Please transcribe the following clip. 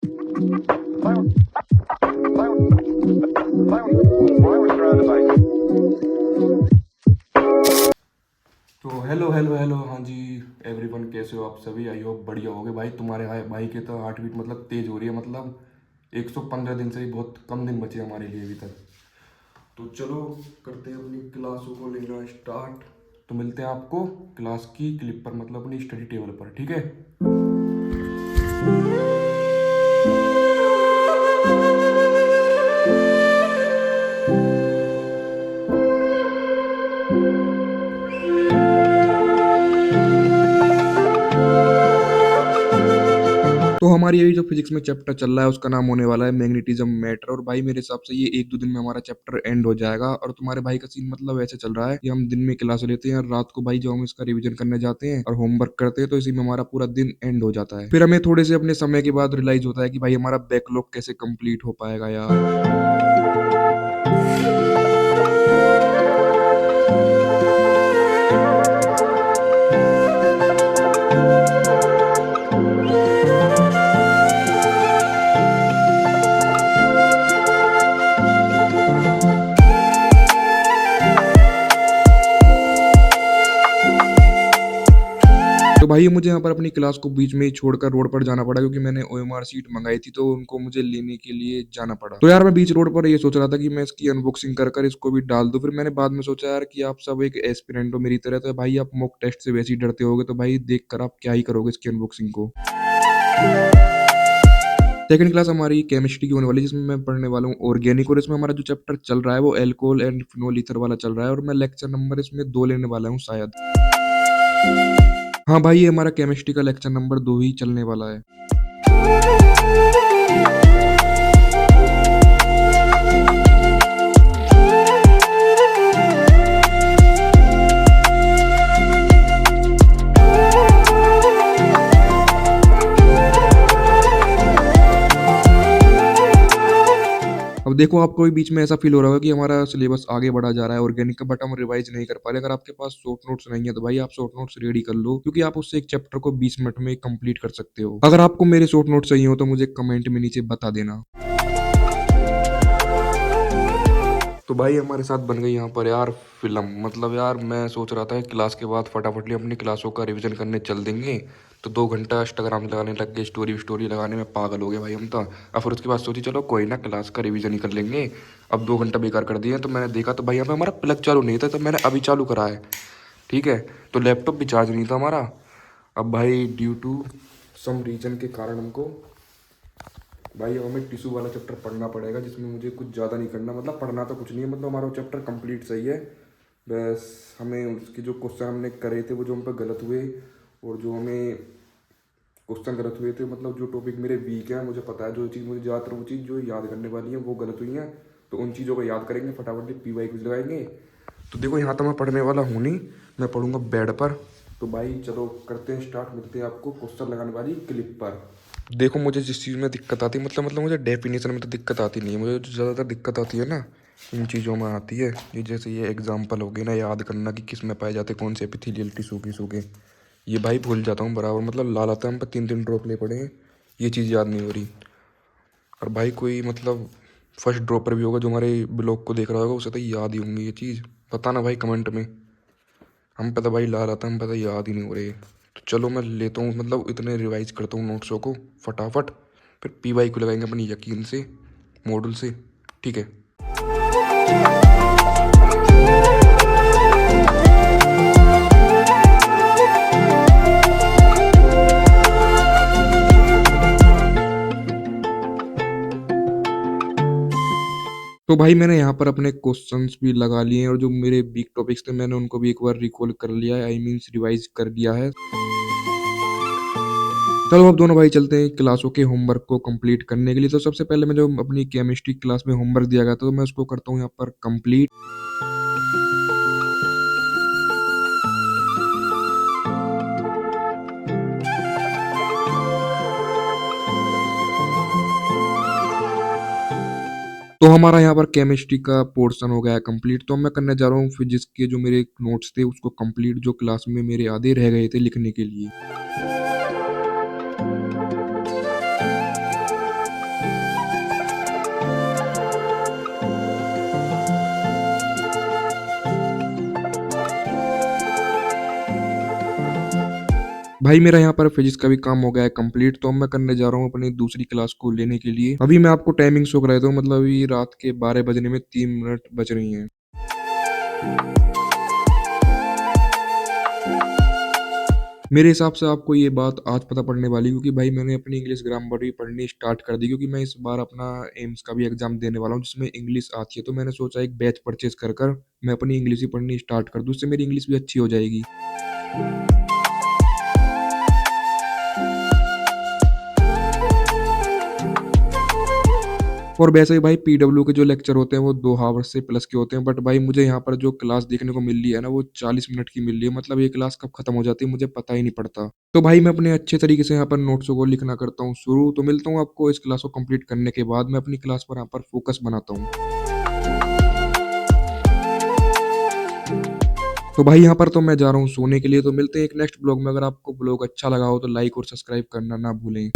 तो hello hello hello, हाँ जी। Everyone, कैसे हो आप सभी? आई होप बढ़िया होगे भाई। तुम्हारे भाई के तो हार्ट बीट मतलब तेज हो रही है। मतलब 115 दिन से ही बहुत कम दिन बचे हमारे लिए अभी तक। तो चलो करते हैं अपनी क्लासों को लेना स्टार्ट। तो मिलते हैं आपको क्लास की क्लिप पर, मतलब अपनी स्टडी टेबल पर, ठीक है। तो हमारी यही जो फिजिक्स में चैप्टर चल रहा है उसका नाम होने वाला है मैग्नेटिज्म मैटर। और भाई मेरे हिसाब से ये 1-2 दिन में हमारा चैप्टर एंड हो जाएगा। और तुम्हारे भाई का सीन मतलब ऐसे चल रहा है कि हम दिन में क्लास लेते हैं और रात को भाई जो हम इसका रिवीजन करने जाते हैं और होमवर्क करते हैं, तो इसी में हमारा पूरा दिन एंड हो जाता है। फिर हमें थोड़े से अपने समय के बाद रियलाइज होता है कि भाई हमारा बैकलॉग कैसे कंप्लीट हो पाएगा यार। तो भाई मुझे यहाँ पर अपनी क्लास को बीच में ही छोड़कर रोड पर जाना पड़ा, क्योंकि मैंने ओएमआर सीट मंगाई थी तो उनको मुझे लेने के लिए जाना पड़ा। तो यार मैं बीच रोड पर ये सोच रहा था कि मैं इसकी अनबॉक्सिंग कर कर इसको भी डाल दूं। फिर मैंने बाद में सोचा यार कि आप सब एक एस्पिरेंट हो मेरी तरह, तो भाई आप मॉक टेस्ट से वैसे ही डरते होगे, तो भाई देख कर आप क्या ही करोगे इसकी अनबॉक्सिंग को। सेकंड क्लास हमारी केमिस्ट्री की होने वाली है, जिसमें मैं पढ़ने वाला हूँ ऑर्गेनिक। और इसमें हमारा जो चैप्टर चल रहा है वो एल्कोहल एंड फिनोल ईथर वाला चल रहा है। और मैं लेक्चर नंबर इसमें 2 लेने वाला हूँ शायद। हाँ भाई, ये हमारा केमिस्ट्री का लेक्चर नंबर 2 ही चलने वाला है। अब देखो, आपको भी बीच में ऐसा फील हो रहा होगा कि हमारा सिलेबस आगे बढ़ा जा रहा है ऑर्गेनिक का, बट हम रिवाइज नहीं कर पा रहे। अगर आपके पास शॉर्ट नोट्स नहीं है तो भाई आप शॉर्ट नोट्स रेडी कर लो, क्योंकि आप उससे एक चैप्टर को 20 मिनट में कंप्लीट कर सकते हो। अगर आपको मेरे शॉर्ट नोट्स चाहिए हो तो मुझे कमेंट में नीचे बता देना। तो भाई हमारे साथ बन गई यहाँ पर यार फिल्म। मतलब यार मैं सोच रहा था कि क्लास के बाद फटाफट अपनी क्लासों का रिवीजन करने चल देंगे। तो 2 घंटा इंस्टाग्राम लगाने लग गए, स्टोरी स्टोरी लगाने में पागल हो गए भाई हम तो। और फिर उसके बाद सोची चलो कोई ना, क्लास का रिवीजन ही कर लेंगे। अब 2 घंटा बेकार कर दिए। तो मैंने देखा तो भाई यहाँ पे हमारा प्लग चालू नहीं था, तो मैंने अभी चालू करा है, ठीक है। तो लैपटॉप भी चार्ज नहीं था हमारा। अब भाई ड्यू टू सम रीजन के कारण हमको भाई हमें टिश्यू वाला चैप्टर पढ़ना पड़ेगा, जिसमें मुझे कुछ ज़्यादा नहीं करना। मतलब पढ़ना तो कुछ नहीं है, मतलब हमारा चैप्टर कंप्लीट सही है। बस हमें उसके जो क्वेश्चन हमने करे थे वो जो हम पे गलत हुए, और जो हमें क्वेश्चन गलत हुए थे, मतलब जो टॉपिक मेरे वीक है, मुझे पता है जो चीज़ मुझे ज़्यादातर वो चीज़ जो याद करने वाली है वो गलत हुई है। तो उन चीज़ों को याद करेंगे, फटाफट पी वाई कुछ लगाएंगे। तो देखो यहाँ तो मैं पढ़ने वाला हूँ नहीं, मैं पढ़ूंगा बेड पर। तो भाई चलो करते हैं स्टार्ट, मिलते हैं आपको क्वेश्चन लगाने वाली क्लिप पर। देखो मुझे जिस चीज़ में दिक्कत आती है, मतलब मुझे डेफिनेशन में तो दिक्कत आती नहीं है। मुझे जो ज़्यादातर दिक्कत आती है ना, इन चीज़ों में आती है। ये जैसे ये एग्जांपल हो गए ना, याद करना कि किस में पाए जाते कौन से एपिथेलियल टिश्यू किस हो गए, ये भाई भूल जाता हूँ बराबर। मतलब लाल आता है हम पर 3-3 ड्रॉप ले पड़े हैं, ये चीज़ याद नहीं हो रही। और भाई कोई मतलब फर्स्ट ड्रॉपर भी होगा जो हमारे ब्लॉग को देख रहा होगा, उसे तो याद ही होंगी ये चीज़। बताना भाई कमेंट में। हम पे तो भाई लाल आता है, हम पे तो याद ही नहीं हो रहे। तो चलो मैं लेता हूँ, मतलब इतने रिवाइज करता हूँ नोट्सों को फटाफट। फिर पी वाई को लगाएंगे अपनी यकीन से, मॉडल से, ठीक है। तो भाई मैंने यहाँ पर अपने क्वेश्चंस भी लगा लिए हैं, और जो मेरे वीक टॉपिक्स थे मैंने उनको भी एक बार रिकॉल कर लिया है, आई मीन्स रिवाइज कर दिया है। चलो अब दोनों भाई चलते हैं क्लासों के होमवर्क को कंप्लीट करने के लिए। तो सबसे पहले मैं जो अपनी केमिस्ट्री क्लास में होमवर्क दिया गया था, तो मैं उसको करता हूँ यहाँ पर कंप्लीट। तो हमारा यहाँ पर केमिस्ट्री का पोर्शन हो गया है कंप्लीट। तो मैं करने जा रहा हूँ फिजिक्स के जो मेरे नोट्स थे उसको कंप्लीट, जो क्लास में मेरे आधे रह गए थे लिखने के लिए। भाई मेरा यहाँ पर फिजिक्स का भी काम हो गया है कंप्लीट, तो अब मैं करने जा रहा हूँ अपनी दूसरी क्लास को लेने के लिए। अभी मैं आपको टाइमिंग शो करा देता हूँ, मतलब अभी रात के 12 बजने में 3 मिनट बज रही हैं। मेरे हिसाब से आपको ये बात आज पता पड़ने वाली, क्योंकि भाई मैंने अपनी इंग्लिश ग्रामर भी पढ़नी स्टार्ट कर दी, क्योंकि मैं इस बार अपना एम्स का भी एग्जाम देने वाला हूँ जिसमें इंग्लिश आती है। तो मैंने सोचा एक बैच परचेज कर कर मैं अपनी इंग्लिश ही पढ़नी स्टार्ट कर दूँ, उससे मेरी इंग्लिश भी अच्छी हो जाएगी। और वैसे ही भाई पीडब्ल्यू के जो लेक्चर होते हैं वो 2 हावर्स से प्लस के होते हैं, बट भाई मुझे यहाँ पर जो क्लास देखने को मिल रही है ना वो 40 मिनट की मिल रही है, मतलब ये क्लास कब खत्म हो जाती है मुझे पता ही नहीं पड़ता। तो भाई मैं अपने अच्छे तरीके से यहाँ पर नोट्सों को लिखना करता हूँ शुरू, तो मिलता हूँ आपको इस क्लास को कंप्लीट करने के बाद। मैं अपनी क्लास पर यहाँ पर फोकस बनाता हूँ। तो भाई यहाँ पर तो मैं जा रहा हूँ सोने के लिए, तो मिलते हैं एक नेक्स्ट ब्लॉग में। अगर आपको ब्लॉग अच्छा लगा हो तो लाइक और सब्सक्राइब करना ना भूलें।